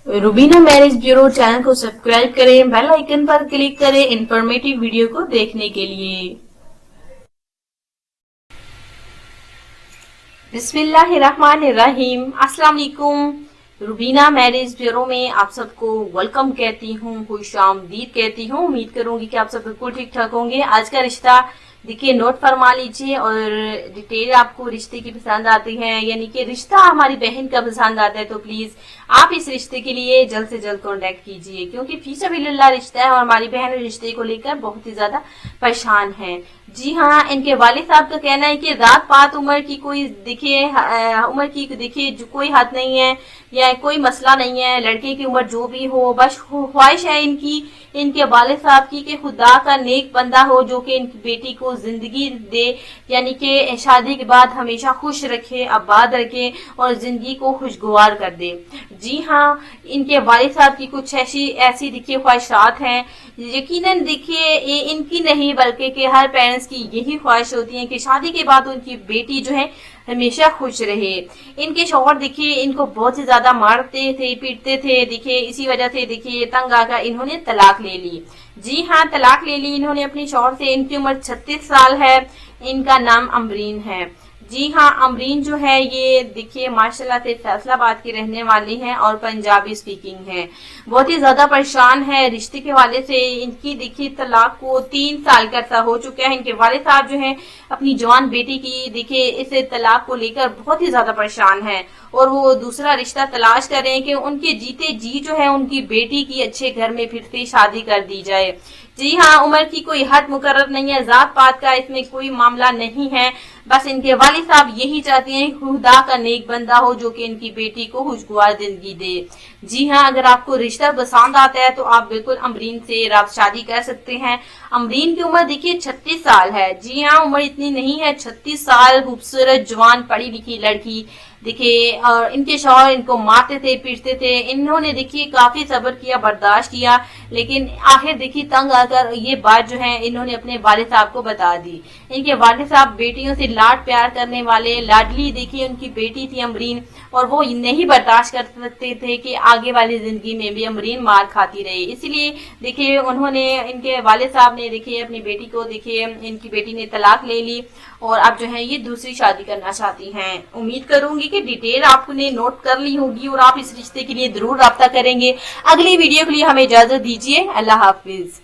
Rubina marriage bureau channel को subscribe करें, bell icon पर क्लिक करें इंफॉर्मेटिव वीडियो को देखने के लिए। बिस्मिल्लाहिर्रहमानिर्रहीम। अस्सलाम वालेकुम। रुबीना मैरिज ब्यूरो में आप सबको वेलकम कहती हूँ, खुशामदीद कहती हूँ। उम्मीद करूंगी कि आप सब बिल्कुल ठीक ठाक होंगे। आज का रिश्ता देखिए नोट फरमा लीजिए और डिटेल आपको रिश्ते की पसंद आती है, यानी कि रिश्ता हमारी बहन का पसंद आता है तो प्लीज आप इस रिश्ते के लिए जल्द से जल्द कांटेक्ट कीजिए, क्योंकि फी सबिलिल्लाह रिश्ता है और हमारी बहन रिश्ते को लेकर बहुत ही ज्यादा परेशान है। जी हाँ, इनके वालिद साहब का कहना है कि रात पात उम्र की कोई देखिए उम्र की देखिए कोई हद नहीं है या कोई मसला नहीं है। लड़के की उम्र जो भी हो, बस ख्वाहिश है इनके वालिद साहब की कि खुदा का नेक बंदा हो जो कि इनकी बेटी को जिंदगी दे, यानी कि शादी के बाद हमेशा खुश रखे, आबाद रखे और जिंदगी को खुशगवार कर दे। जी हाँ, इनके वालिद साहब की कुछ ऐसी देखिए ख्वाहिशात हैं। यकीनन देखिए ये इनकी नहीं बल्कि कि हर पेरेंट्स की यही ख्वाहिश होती है कि शादी के बाद उनकी बेटी जो है हमेशा खुश रहे। इनके शौहर देखिए इनको बहुत ही ज्यादा मारते थे, पीटते थे। देखिए इसी वजह से देखिए तंग आकर इन्होंने तलाक ले ली। जी हाँ, तलाक ले ली इन्होंने अपने शौहर से। इनकी उम्र 36 साल है। इनका नाम अमरीन है। जी हाँ, अमरीन जो है ये देखिए माशाल्लाह से फैसलाबाद की रहने वाली है और पंजाबी स्पीकिंग है। बहुत ही ज्यादा परेशान है रिश्ते के वाले से। इनकी देखिए तलाक को 3 साल का अरसा हो चुका है। इनके वाले साहब जो है अपनी जवान बेटी की देखिए इस तलाक को लेकर बहुत ही ज्यादा परेशान है और वो दूसरा रिश्ता तलाश कर रहे हैं कि उनके जीते जी जो है उनकी बेटी की अच्छे घर में फिर से शादी कर दी जाए। जी हाँ, उम्र की कोई हद मुकर्रर नहीं है, जात पात का इसमें कोई मामला नहीं है। बस इनके वालिद साहब यही चाहते हैं खुदा का नेक बंदा हो जो कि इनकी बेटी को खुशगवार जिंदगी दे। जी हाँ, अगर आपको रिश्ता पसंद आता है तो आप बिल्कुल अमरीन से रात शादी कर सकते हैं। अमरीन की उम्र देखिए 36 साल है। जी हाँ, उम्र इतनी नहीं है, 36 साल, खूबसूरत जवान पढ़ी लिखी लड़की देखिए। और इनके शौहर इनको मारते थे, पीटते थे। इन्होंने देखिए काफी सब्र किया, बर्दाश्त किया, लेकिन आखिर देखिए तंग आकर ये बात जो है इन्होंने अपने वालिद साहब को बता दी। इनके वालिद साहब बेटियों से लाड प्यार करने वाले, लाडली देखिए उनकी बेटी थी अमरीन, और वो नहीं बर्दाश्त कर सकते थे कि आगे वाली जिंदगी में भी अमरीन मार खाती रहे। इसीलिए देखिए उन्होंने इनके वालिद साहब ने देखिए अपनी बेटी को देखिए इनकी बेटी ने तलाक ले ली और अब जो है ये दूसरी शादी करना चाहती हैं। उम्मीद करूंगी कि डिटेल आपने नोट कर ली होगी और आप इस रिश्ते के लिए जरूर राब्ता करेंगे। अगली वीडियो के लिए हमें इजाजत दीजिए। अल्लाह हाफिज।